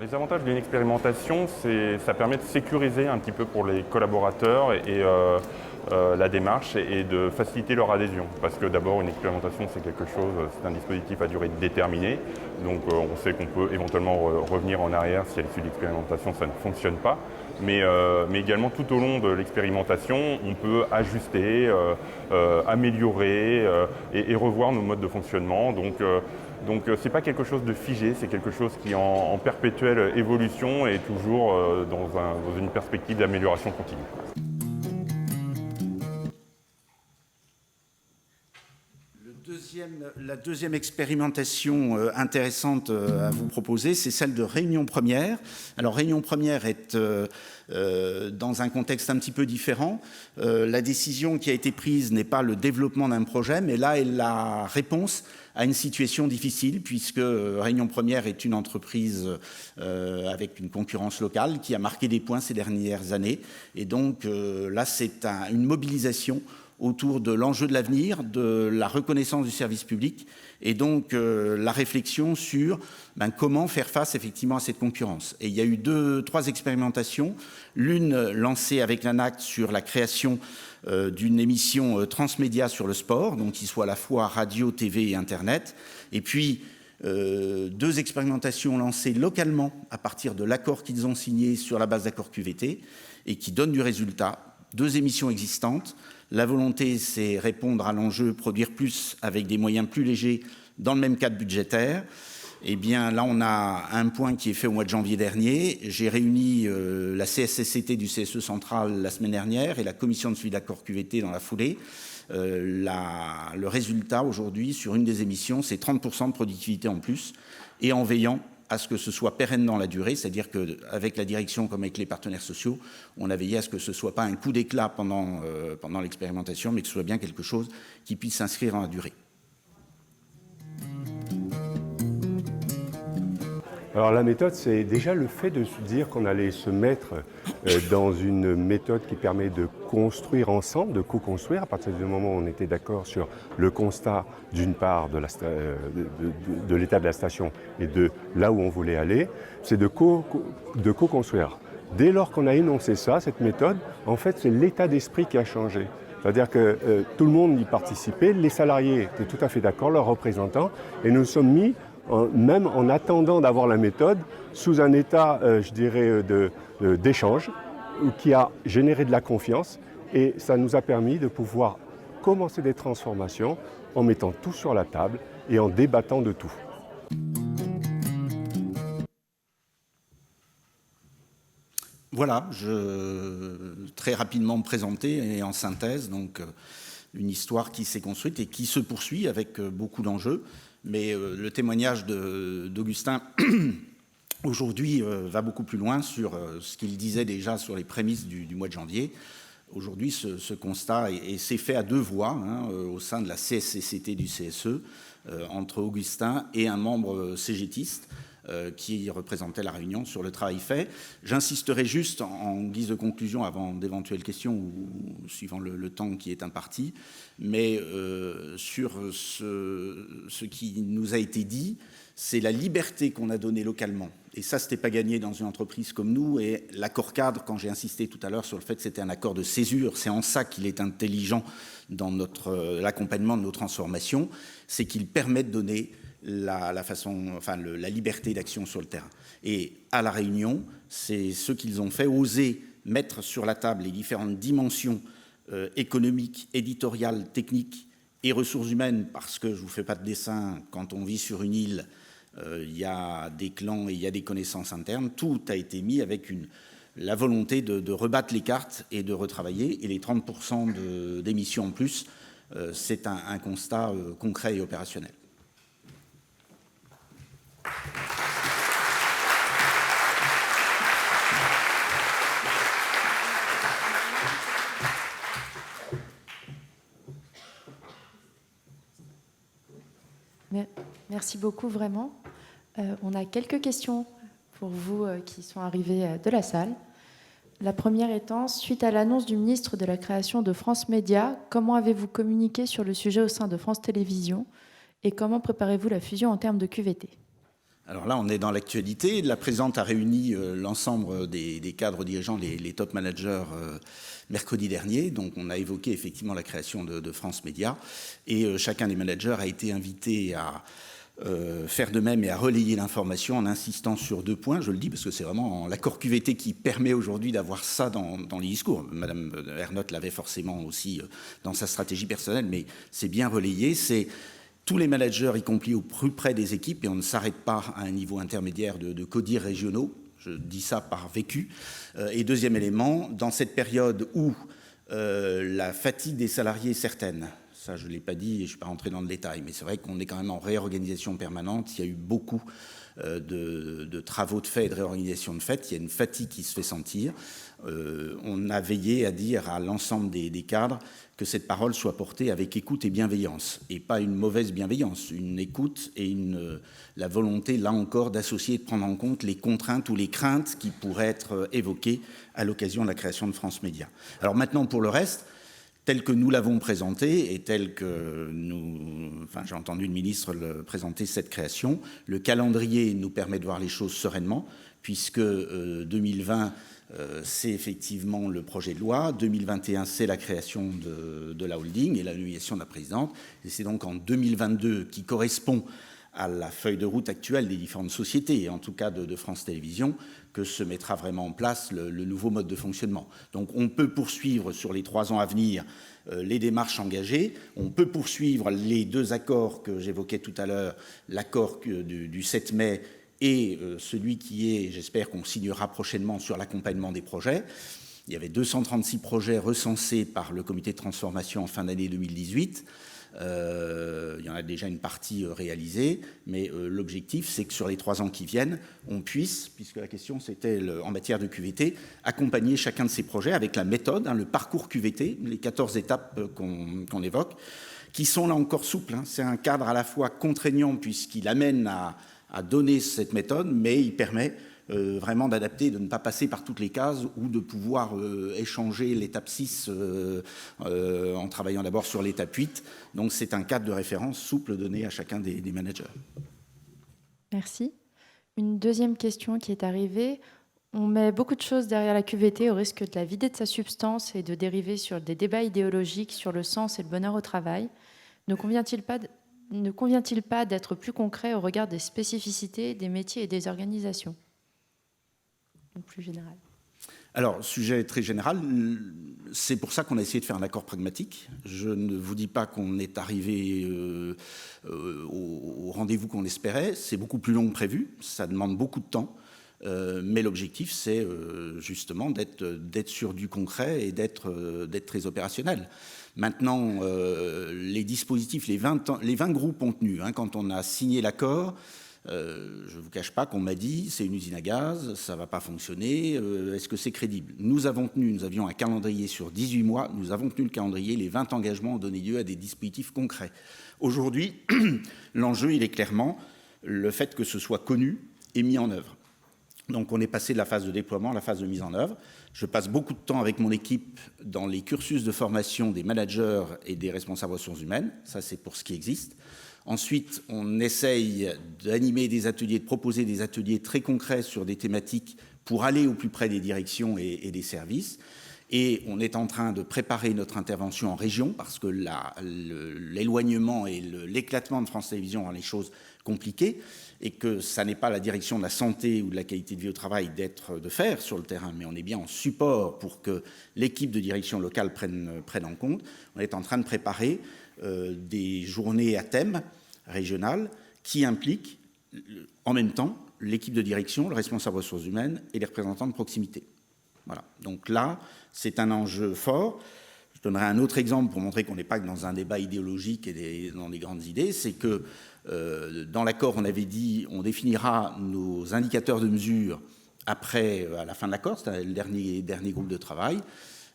Les avantages d'une expérimentation, ça permet de sécuriser un petit peu pour les collaborateurs et la démarche et de faciliter leur adhésion. Parce que d'abord, une expérimentation, c'est un dispositif à durée déterminée. Donc on sait qu'on peut éventuellement revenir en arrière si à l'issue de l'expérimentation, ça ne fonctionne pas. Mais également, tout au long de l'expérimentation, on peut ajuster, améliorer et revoir nos modes de fonctionnement. Donc ce n'est pas quelque chose de figé, c'est quelque chose qui est en perpétuelle évolution et toujours dans une perspective d'amélioration continue. La deuxième expérimentation intéressante à vous proposer, c'est celle de Réunion Première. Alors Réunion Première est dans un contexte un petit peu différent. La décision qui a été prise n'est pas le développement d'un projet, mais là est la réponse à une situation difficile, puisque Réunion Première est une entreprise avec une concurrence locale qui a marqué des points ces dernières années. Et donc là, c'est une mobilisation autour de l'enjeu de l'avenir, de la reconnaissance du service public et donc la réflexion sur comment faire face effectivement à cette concurrence. Et il y a eu 3 expérimentations, l'une lancée avec l'ANACT sur la création d'une émission transmédia sur le sport, donc qui soit à la fois radio, TV et Internet, et puis 2 expérimentations lancées localement à partir de l'accord qu'ils ont signé sur la base d'accords QVT et qui donnent du résultat, 2 émissions existantes. La volonté, c'est répondre à l'enjeu, produire plus avec des moyens plus légers dans le même cadre budgétaire. Eh bien, là, on a un point qui est fait au mois de janvier dernier. J'ai réuni la CSSCT du CSE central la semaine dernière et la commission de suivi d'accords QVT dans la foulée. Le résultat aujourd'hui sur une des émissions, c'est 30% de productivité en plus et en veillant à ce que ce soit pérenne dans la durée, c'est-à-dire qu'avec la direction comme avec les partenaires sociaux, on a veillé à ce que ce ne soit pas un coup d'éclat pendant l'expérimentation, mais que ce soit bien quelque chose qui puisse s'inscrire dans la durée. Alors la méthode, c'est déjà le fait de se dire qu'on allait se mettre dans une méthode qui permet de construire ensemble, de co-construire, à partir du moment où on était d'accord sur le constat d'une part de l'état de la station et de là où on voulait aller, c'est de co-construire. Dès lors qu'on a énoncé ça, cette méthode, en fait, c'est l'état d'esprit qui a changé. C'est-à-dire que tout le monde y participait, les salariés étaient tout à fait d'accord, leurs représentants, et nous sommes mis, même en attendant d'avoir la méthode, sous un état, je dirais, d'échange, qui a généré de la confiance, et ça nous a permis de pouvoir commencer des transformations en mettant tout sur la table et en débattant de tout. Voilà, très rapidement présenté et en synthèse, donc une histoire qui s'est construite et qui se poursuit avec beaucoup d'enjeux. Mais le témoignage d'Augustin aujourd'hui va beaucoup plus loin sur ce qu'il disait déjà sur les prémices du mois de janvier. Aujourd'hui, ce constat s'est fait à deux voix au sein de la CSCCT du CSE, entre Augustin et un membre cégétiste qui représentait la Réunion sur le travail fait. J'insisterai juste en guise de conclusion avant d'éventuelles questions ou suivant le temps qui est imparti, mais sur ce qui nous a été dit, c'est la liberté qu'on a donnée localement. Et ça, ce n'était pas gagné dans une entreprise comme nous. Et l'accord cadre, quand j'ai insisté tout à l'heure sur le fait que c'était un accord de césure, c'est en ça qu'il est intelligent dans l'accompagnement de nos transformations, c'est qu'il permet de donner la liberté d'action sur le terrain. Et à La Réunion, c'est ce qu'ils ont fait, oser mettre sur la table les différentes dimensions économiques, éditoriales, techniques et ressources humaines, parce que je ne vous fais pas de dessin, quand on vit sur une île, il y a des clans et il y a des connaissances internes. Tout a été mis avec la volonté de rebattre les cartes et de retravailler. Et les 30% d'émissions en plus, c'est un constat concret et opérationnel. Merci beaucoup, vraiment. On a quelques questions pour vous qui sont arrivées de la salle. La première étant, suite à l'annonce du ministre de la création de France Média, comment avez-vous communiqué sur le sujet au sein de France Télévisions et comment préparez-vous la fusion en termes de QVT ? Alors là, on est dans l'actualité. La présidente a réuni l'ensemble des cadres dirigeants, les top managers, mercredi dernier. Donc, on a évoqué effectivement la création de France Média. Et chacun des managers a été invité à faire de même et à relayer l'information en insistant sur deux points. Je le dis parce que c'est vraiment l'accord QVT qui permet aujourd'hui d'avoir ça dans les discours. Madame Ernotte l'avait forcément aussi dans sa stratégie personnelle, mais c'est bien relayé. C'est tous les managers, y compris au plus près des équipes, et on ne s'arrête pas à un niveau intermédiaire de codires régionaux. Je dis ça par vécu. Et deuxième élément, dans cette période où la fatigue des salariés est certaine, ça je ne l'ai pas dit et je ne suis pas rentré dans le détail, mais c'est vrai qu'on est quand même en réorganisation permanente. Il y a eu beaucoup de travaux de fait et de réorganisation de fait. Il y a une fatigue qui se fait sentir. On a veillé à dire à l'ensemble des cadres que cette parole soit portée avec écoute et bienveillance, et pas une mauvaise bienveillance, une écoute et la volonté, là encore, d'associer et de prendre en compte les contraintes ou les craintes qui pourraient être évoquées à l'occasion de la création de France Média. Alors maintenant, pour le reste, tel que nous l'avons présenté et tel que j'ai entendu le ministre présenter cette création, le calendrier nous permet de voir les choses sereinement, puisque 2020, c'est effectivement le projet de loi, 2021, c'est la création de la holding et la nomination de la présidente, et c'est donc en 2022 qui correspond à la feuille de route actuelle des différentes sociétés, et en tout cas de France Télévisions, que se mettra vraiment en place le nouveau mode de fonctionnement. Donc on peut poursuivre sur les 3 ans à venir les démarches engagées, on peut poursuivre les 2 accords que j'évoquais tout à l'heure, l'accord du 7 mai et celui qui est, j'espère qu'on signera prochainement sur l'accompagnement des projets. Il y avait 236 projets recensés par le comité de transformation en fin d'année 2018. Il y en a déjà une partie réalisée, mais l'objectif, c'est que sur les 3 ans qui viennent, on puisse, puisque la question c'était en matière de QVT, accompagner chacun de ces projets avec la méthode, le parcours QVT, les 14 étapes qu'on évoque, qui sont là encore souples. C'est un cadre à la fois contraignant puisqu'il amène à donner cette méthode, mais il permet vraiment d'adapter, de ne pas passer par toutes les cases ou de pouvoir échanger l'étape 6 en travaillant d'abord sur l'étape 8. Donc c'est un cadre de référence souple donné à chacun des managers. Merci. Une deuxième question qui est arrivée. On met beaucoup de choses derrière la QVT au risque de la vider de sa substance et de dériver sur des débats idéologiques sur le sens et le bonheur au travail. Ne convient-il pas d'être plus concret au regard des spécificités des métiers et des organisations? Donc plus général. Alors, sujet très général, c'est pour ça qu'on a essayé de faire un accord pragmatique. Je ne vous dis pas qu'on est arrivé au rendez-vous qu'on espérait. C'est beaucoup plus long que prévu, ça demande beaucoup de temps. Mais l'objectif, c'est justement d'être sur du concret et d'être très opérationnel. Maintenant, les dispositifs, les 20 groupes ont tenu. Quand on a signé l'accord, je ne vous cache pas qu'on m'a dit c'est une usine à gaz, ça ne va pas fonctionner, est-ce que c'est crédible? Nous avions un calendrier sur 18 mois, nous avons tenu le calendrier, les 20 engagements ont donné lieu à des dispositifs concrets. Aujourd'hui, l'enjeu, il est clairement le fait que ce soit connu et mis en œuvre. Donc on est passé de la phase de déploiement à la phase de mise en œuvre. Je passe beaucoup de temps avec mon équipe dans les cursus de formation des managers et des responsables ressources humaines, ça c'est pour ce qui existe. Ensuite, on essaye d'animer des ateliers, de proposer des ateliers très concrets sur des thématiques pour aller au plus près des directions et des services. Et on est en train de préparer notre intervention en région parce que l'éloignement et l'éclatement de France Télévisions rend les choses compliquées et que ça n'est pas la direction de la santé ou de la qualité de vie au travail de faire sur le terrain, mais on est bien en support pour que l'équipe de direction locale prenne en compte. On est en train de préparer des journées à thème régionales qui impliquent en même temps l'équipe de direction, le responsable ressources humaines et les représentants de proximité. Voilà. Donc là, c'est un enjeu fort. Je donnerai un autre exemple pour montrer qu'on n'est pas que dans un débat idéologique et dans des grandes idées. C'est que dans l'accord, on avait dit on définira nos indicateurs de mesure après, à la fin de l'accord, c'était le dernier groupe de travail.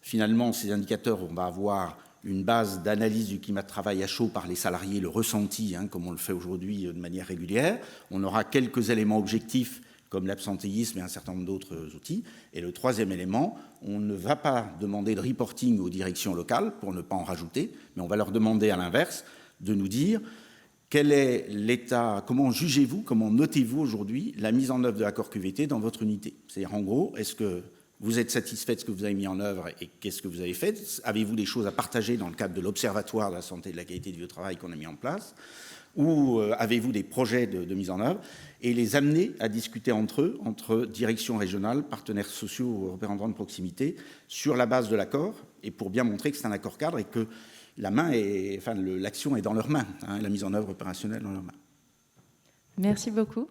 Finalement, ces indicateurs, on va avoir une base d'analyse du climat de travail à chaud par les salariés, le ressenti, comme on le fait aujourd'hui de manière régulière. On aura quelques éléments objectifs comme l'absentéisme et un certain nombre d'autres outils. Et le troisième élément, on ne va pas demander de reporting aux directions locales pour ne pas en rajouter, mais on va leur demander à l'inverse de nous dire quel est l'état, comment jugez-vous, comment notez-vous aujourd'hui la mise en œuvre de l'accord QVT dans votre unité. C'est-à-dire en gros, est-ce que vous êtes satisfait de ce que vous avez mis en œuvre et qu'est-ce que vous avez fait? Avez-vous des choses à partager dans le cadre de l'Observatoire de la santé et de la qualité de vie au travail qu'on a mis en place? Ou avez-vous des projets de mise en œuvre? Et les amener à discuter entre eux, entre directions régionales, partenaires sociaux, représentants de proximité, sur la base de l'accord, et pour bien montrer que c'est un accord cadre et que l'action est dans leurs mains, la mise en œuvre opérationnelle dans leurs mains. Merci beaucoup.